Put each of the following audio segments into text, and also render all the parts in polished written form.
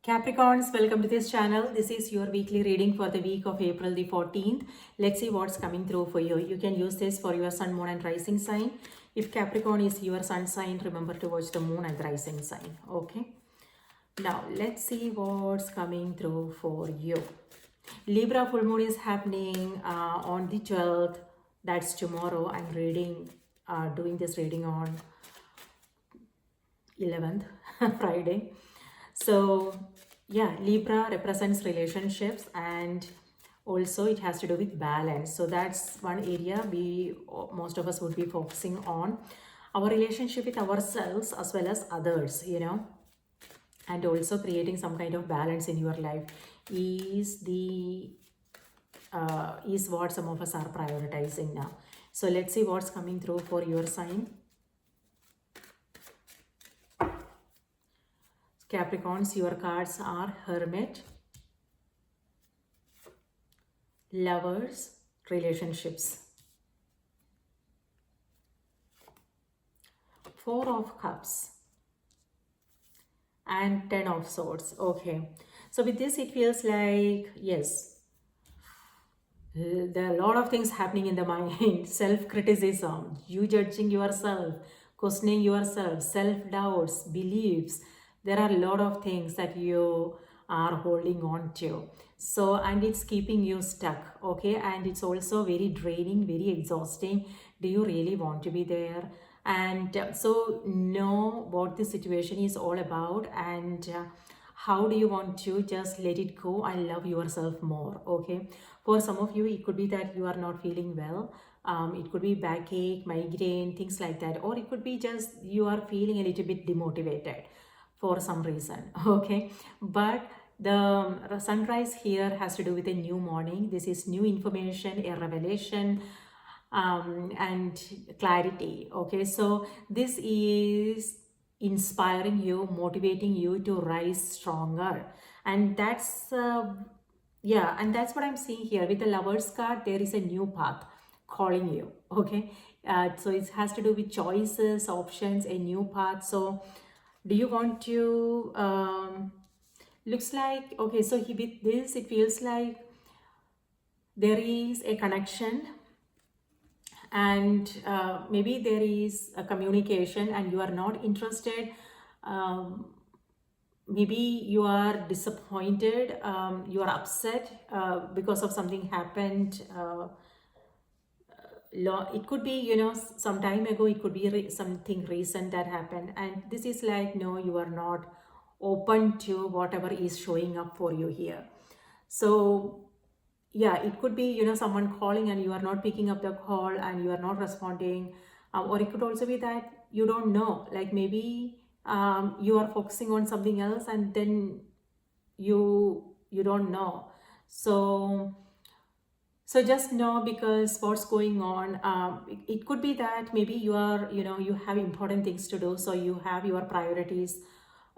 Capricorns, welcome to this channel. This is your weekly reading for the week of April the 14th. Let's see what's coming through for you. You can use this for your sun, moon and rising sign. If Capricorn is your sun sign, remember to watch the moon and rising sign. Okay. Now, let's see what's coming through for you. Libra full moon is happening on the 12th. That's tomorrow. I'm doing this reading on 11th, Friday. So yeah, Libra represents relationships and also it has to do with balance. So that's one area most of us would be focusing on, our relationship with ourselves as well as others, and also creating some kind of balance in your life is what some of us are prioritizing now. So let's see what's coming through for your sign. Capricorns, your cards are Hermit, Lovers, Relationships, Four of Cups, and Ten of Swords. Okay, so with this it feels like, yes, there are a lot of things happening in the mind. Self-criticism, you judging yourself, questioning yourself, self-doubts, beliefs. There are a lot of things that you are holding on to. So, and it's keeping you stuck, okay? And it's also very draining, very exhausting. Do you really want to be there? And so know what the situation is all about, and how do you want to just let it go and love yourself more, okay? For some of you, it could be that you are not feeling well. It could be backache, migraine, things like that. Or it could be just you are feeling a little bit demotivated for some reason, okay? But the sunrise here has to do with a new morning. This is new information, a revelation, and clarity, okay? So this is inspiring you, motivating you to rise stronger. And that's yeah, and that's what I'm seeing here with the Lovers card. There is a new path calling you, okay? So it has to do with choices, options, a new path. So do you want to looks like, okay, so with this it feels like there is a connection, and maybe there is a communication and you are not interested. Maybe you are disappointed, you are upset because of something happened. It could be, some time ago. It could be something recent that happened, and this is like, no, you are not open to whatever is showing up for you here. So yeah, it could be, someone calling and you are not picking up the call and you are not responding, or it could also be that you don't know, like maybe you are focusing on something else and then you don't know. So just know, because what's going on, it could be that maybe you are, you have important things to do. So you have your priorities,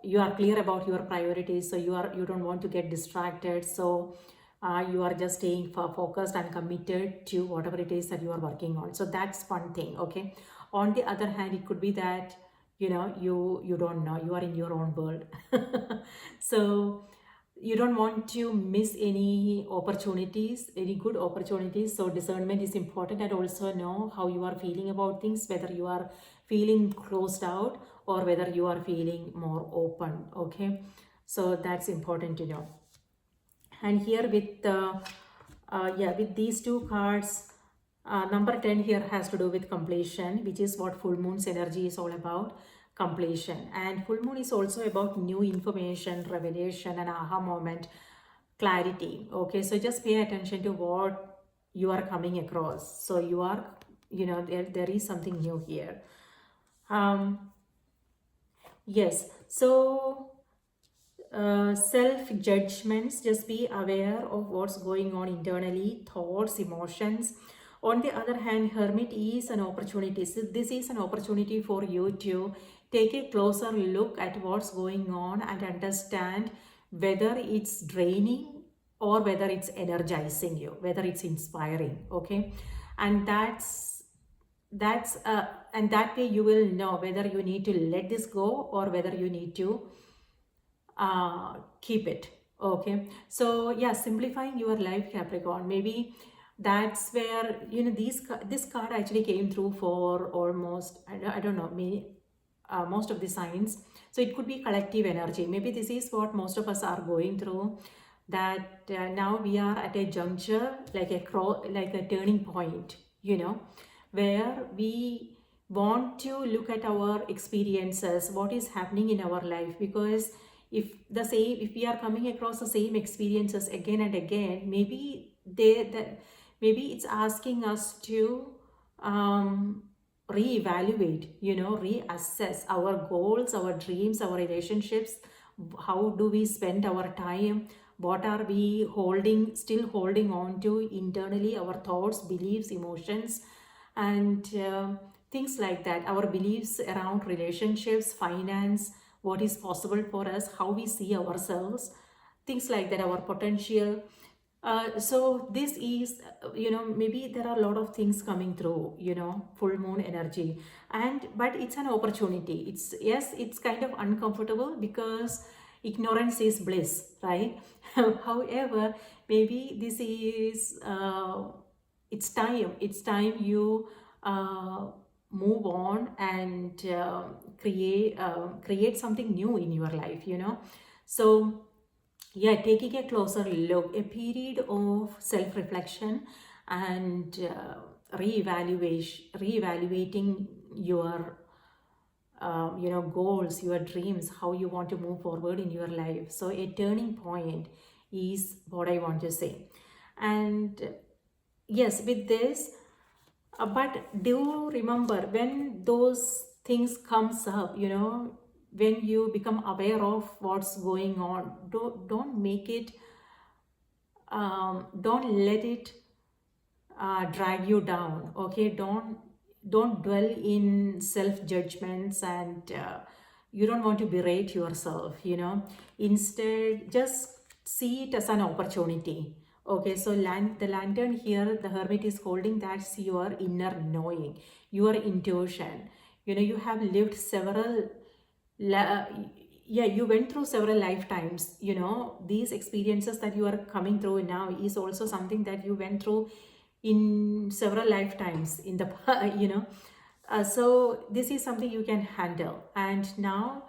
you are clear about your priorities. So you don't want to get distracted. So you are just staying focused and committed to whatever it is that you are working on. So that's one thing, okay? On the other hand, it could be that, you don't know, you are in your own world. So you don't want to miss any opportunities, any good opportunities. So discernment is important, and also know how you are feeling about things, whether you are feeling closed out or whether you are feeling more open, okay? So that's important to know. And here with with these two cards, number 10 here has to do with completion, which is what full moon's energy is all about. Completion. And full moon is also about new information, revelation, and aha moment, clarity, okay? So just pay attention to what you are coming across. So you are, there is something new here. Yes, so self-judgments, just be aware of what's going on internally, thoughts, emotions. On the other hand, Hermit is an opportunity. So this is an opportunity for you to take a closer look at what's going on and understand whether it's draining or whether it's energizing you, whether it's inspiring, okay? And and that way you will know whether you need to let this go or whether you need to keep it. Okay, so yeah, simplifying your life, Capricorn. Maybe that's where, this card actually came through for almost, I don't know, me, most of the signs. So it could be collective energy. Maybe this is what most of us are going through, that now we are at a juncture, like like a turning point, where we want to look at our experiences, what is happening in our life. Because if we are coming across the same experiences again and again, maybe it's asking us to reevaluate, reassess our goals, our dreams, our relationships. How do we spend our time? What are we still holding on to internally, our thoughts, beliefs, emotions, and things like that. Our beliefs around relationships, finance, what is possible for us, how we see ourselves, things like that, our potential. So this is, maybe there are a lot of things coming through, full moon energy. But it's an opportunity. It's kind of uncomfortable, because ignorance is bliss, right? However, maybe this is, it's time you move on and create something new in your life, so yeah, taking a closer look, a period of self-reflection and reevaluating your goals, your dreams, how you want to move forward in your life. So a turning point is what I want to say. And yes, with this, but do remember, when those things comes up, when you become aware of what's going on, don't make it, don't let it drag you down. Okay, don't dwell in self judgments, and you don't want to berate yourself, instead just see it as an opportunity. Okay, so the lantern here, the hermit is holding, that's your inner knowing, your intuition. You have lived la- yeah, you went through several lifetimes. These experiences that you are coming through now is also something that you went through in several lifetimes in the so this is something you can handle. And now,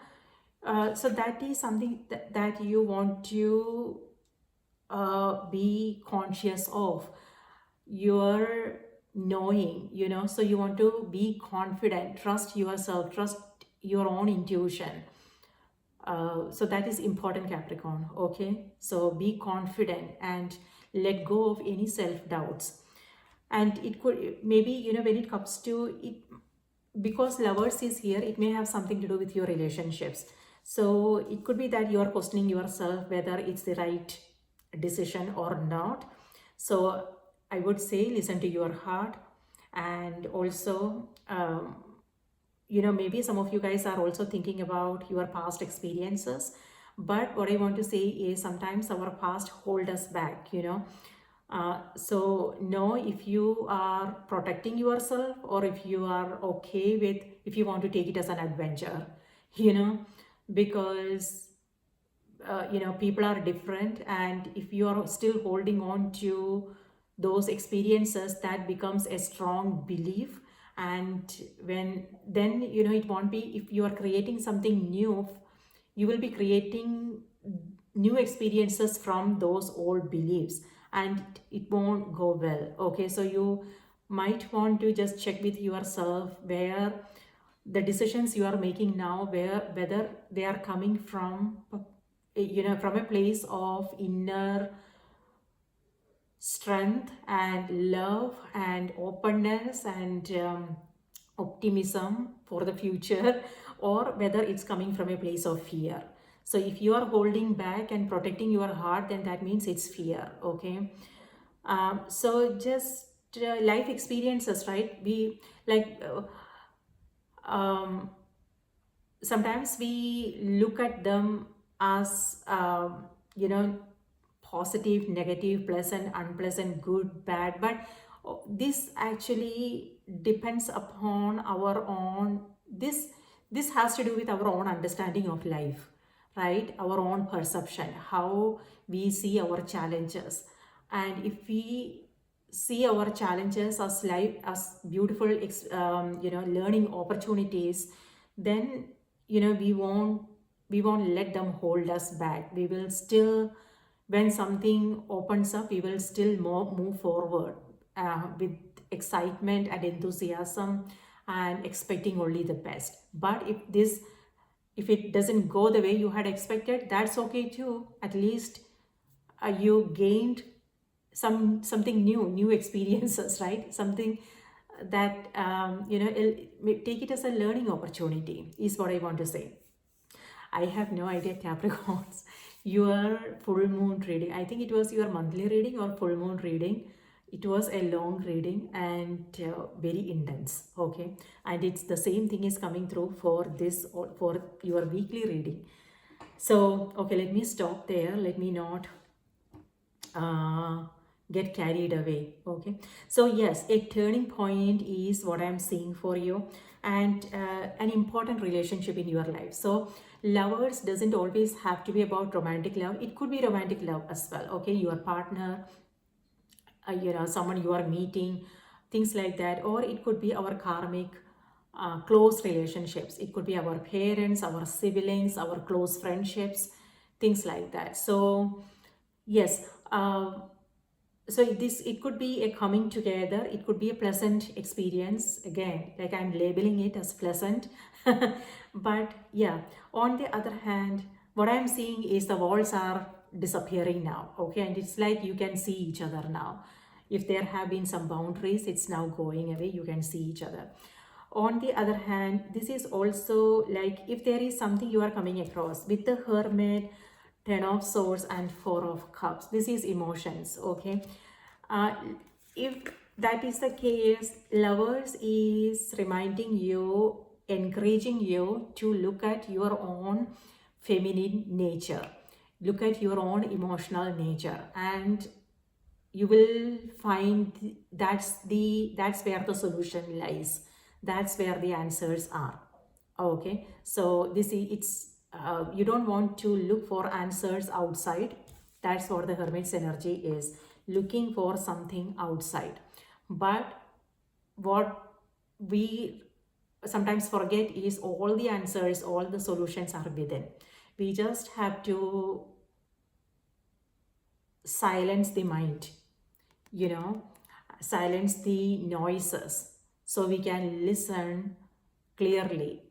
so that is something that you want to be conscious of, your knowing, so you want to be confident, trust yourself, trust your own intuition. So that is important, Capricorn. Okay, so be confident and let go of any self doubts. And it could, maybe, when it comes to it, because lovers is here, it may have something to do with your relationships. So it could be that you are questioning yourself whether it's the right decision or not. So I would say, listen to your heart. And also, maybe some of you guys are also thinking about your past experiences. But what I want to say is, sometimes our past hold us back, so know if you are protecting yourself, or if you are okay with, if you want to take it as an adventure, you know because people are different. And if you are still holding on to those experiences, that becomes a strong belief. And when then, it won't be, if you are creating something new, you will be creating new experiences from those old beliefs, and it won't go well. Okay, so you might want to just check with yourself, where the decisions you are making now, whether they are coming from, from a place of inner strength and love and openness and optimism for the future, or whether it's coming from a place of fear. So if you are holding back and protecting your heart, then that means it's fear. Okay, so just life experiences, right? We like sometimes we look at them as positive, negative, pleasant, unpleasant, good, bad. But this actually depends upon our own, this has to do with our own understanding of life. right? Our own perception, how we see our challenges. And if we see our challenges as life, as beautiful learning opportunities, then we won't let them hold us back. We will still, when something opens up, we will still move forward with excitement and enthusiasm and expecting only the best. But if it doesn't go the way you had expected, that's okay too. At least you gained something new experiences, right? Something that take it as a learning opportunity is what I want to say. I have no idea, Capricorns. Your full moon reading, I think it was your monthly reading or full moon reading. It was a long reading and very intense. Okay, and it's the same thing is coming through for this or for your weekly reading. So okay, let me stop there. Let me not uh, get carried away. Okay, so yes, a turning point is what I'm seeing for you, and an important relationship in your life. So lovers doesn't always have to be about romantic love. It could be romantic love as well. Okay, your partner, someone you are meeting, things like that. Or it could be our karmic close relationships. It could be our parents, our siblings, our close friendships, things like that. So yes, so it could be a coming together. It could be a pleasant experience. Again, like I'm labeling it as pleasant. But yeah, on the other hand, what I'm seeing is the walls are disappearing now. Okay, and it's like you can see each other now. If there have been some boundaries, it's now going away. You can see each other. On the other hand, this is also like if there is something you are coming across with the Hermit, Ten of Swords, and Four of Cups. This is emotions. Okay, uh, if that is the case, lovers is reminding you, encouraging you to look at your own feminine nature, look at your own emotional nature, and you will find that's where the solution lies. That's where the answers are. Okay, so this is it's you don't want to look for answers outside. That's what the Hermit's energy is, looking for something outside. But what we sometimes forget is all the answers, all the solutions are within. We just have to silence the mind, silence the noises, so we can listen clearly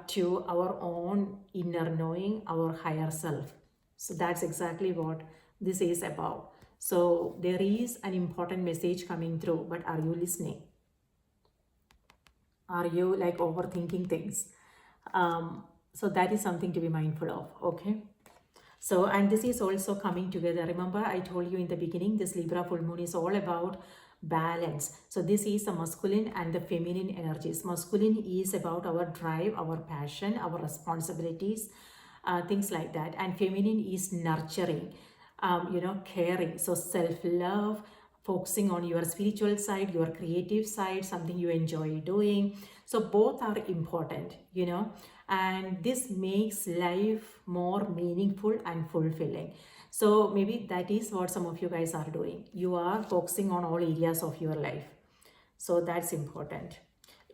to our own inner knowing, our higher self. So that's exactly what this is about. So there is an important message coming through, but are you listening? Are you like overthinking things? So that is something to be mindful of. Okay. So, and this is also coming together. Remember, I told you in the beginning, this Libra full moon is all about balance. So this is the masculine and the feminine energies. Masculine is about our drive, our passion, our responsibilities, things like that. And feminine is nurturing, caring. So self-love, focusing on your spiritual side, your creative side, something you enjoy doing. So both are important, and this makes life more meaningful and fulfilling. So maybe that is what some of you guys are doing. You are focusing on all areas of your life. So that's important.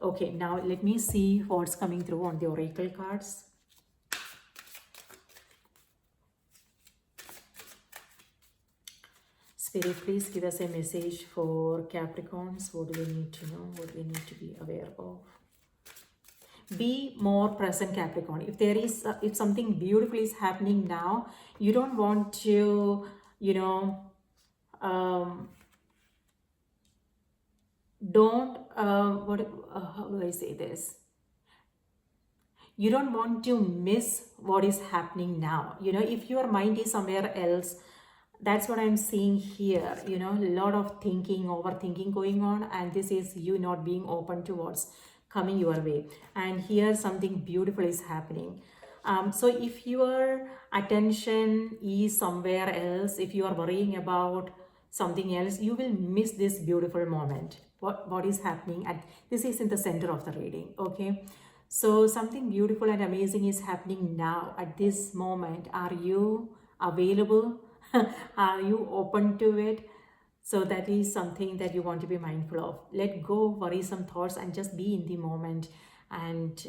Okay, now let me see what's coming through on the oracle cards. Spirit, please give us a message for Capricorns. What do we need to know? What do we need to be aware of? Be more present, Capricorn. If there is if something beautiful is happening now, you don't want to don't how do I say this, you don't want to miss what is happening now. If your mind is somewhere else, that's what I'm seeing here. A lot of thinking, overthinking going on, and this is you not being open towards coming your way. And here something beautiful is happening. So if your attention is somewhere else, if you are worrying about something else, you will miss this beautiful moment. What is happening? And this is in the center of the reading. Okay, So something beautiful and amazing is happening now at this moment. Are you available? Are you open to it? So that is something that you want to be mindful of. Let go of worrisome thoughts and just be in the moment, and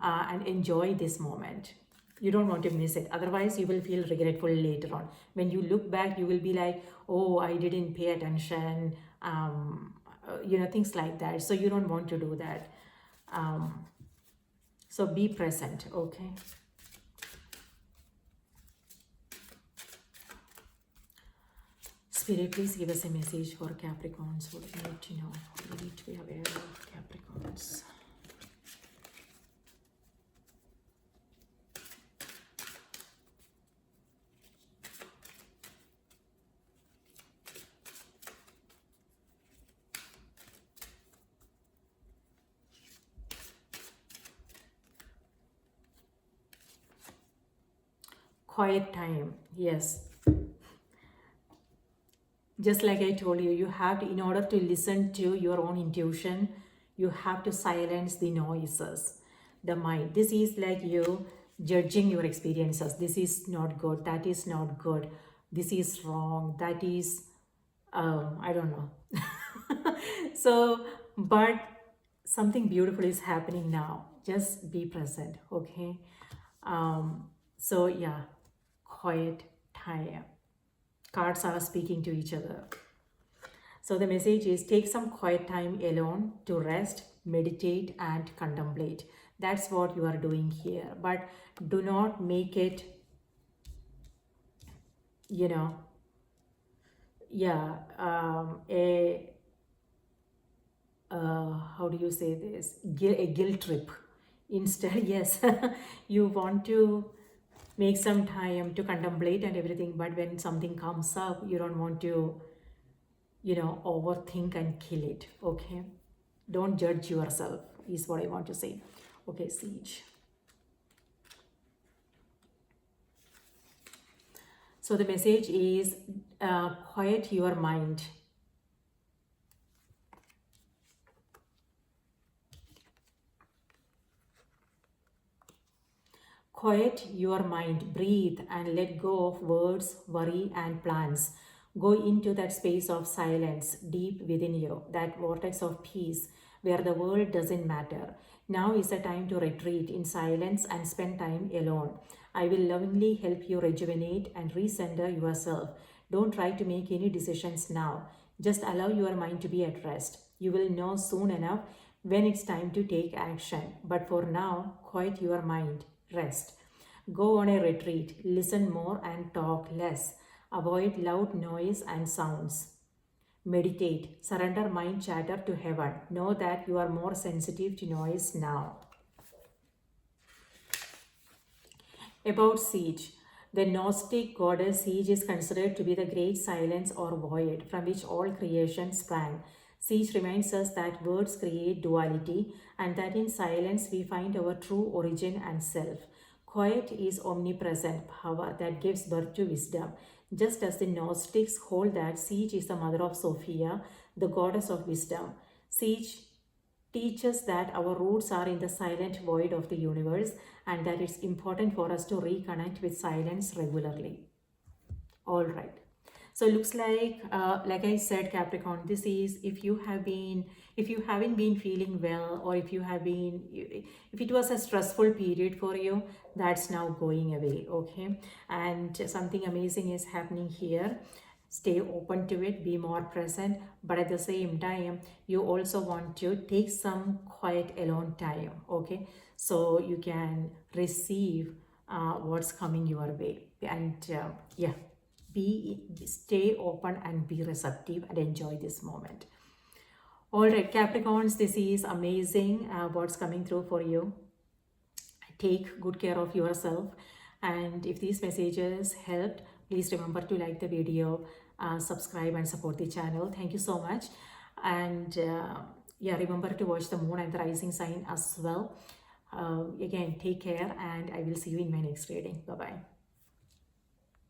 and enjoy this moment. You don't want to miss it. Otherwise, you will feel regretful later on. When you look back, you will be like, oh, I didn't pay attention, things like that. So you don't want to do that. So be present, okay? Spirit, please give us a message for Capricorns. What do we need to know? What do we need to be aware of, Capricorns? Quiet time, yes. Just like I told you, you have to, in order to listen to your own intuition, you have to silence the noises, the mind. This is like you judging your experiences. This is not good, that is not good, this is wrong, that is, I don't know. So, but something beautiful is happening now. Just be present, okay? So yeah, quiet time. Cards are speaking to each other. So the message is, take some quiet time alone to rest, meditate, and contemplate. That's what you are doing here. But do not make it, a how do you say this? A guilt trip. Instead, yes, you want to make some time to contemplate and everything, but when something comes up, you don't want to, overthink and kill it, okay? Don't judge yourself, is what I want to say. Okay, Siege. So the message is, quiet your mind. Quiet your mind, breathe, and let go of words, worry, and plans. Go into that space of silence deep within you, that vortex of peace where the world doesn't matter. Now is the time to retreat in silence and spend time alone. I will lovingly help you rejuvenate and recenter yourself. Don't try to make any decisions now. Just allow your mind to be at rest. You will know soon enough when it's time to take action. But for now, quiet your mind, rest. Go on a retreat, listen more and talk less. Avoid loud noise and sounds. Meditate, surrender mind chatter to heaven. Know that you are more sensitive to noise now. About Siege. The Gnostic goddess Siege is considered to be the great silence or void from which all creation sprang. Siege reminds us that words create duality and that in silence we find our true origin and self. Quiet is omnipresent power that gives birth to wisdom. Just as the Gnostics hold that Siege is the mother of Sophia, the goddess of wisdom. Siege teaches that our roots are in the silent void of the universe and that it's important for us to reconnect with silence regularly. All right. So it looks like I said, Capricorn, this is if you haven't been feeling well, or if it was a stressful period for you, that's now going away, okay? And something amazing is happening here. Stay open to it, be more present, but at the same time, you also want to take some quiet alone time, okay? So you can receive what's coming your way. And yeah. Stay open and be receptive and enjoy this moment. All right, Capricorns, this is amazing what's coming through for you. Take good care of yourself, and if these messages helped, please remember to like the video, subscribe and support the channel. Thank you so much. And yeah, remember to watch the moon and the rising sign as well. Again, take care, and I will see you in my next reading. Bye bye.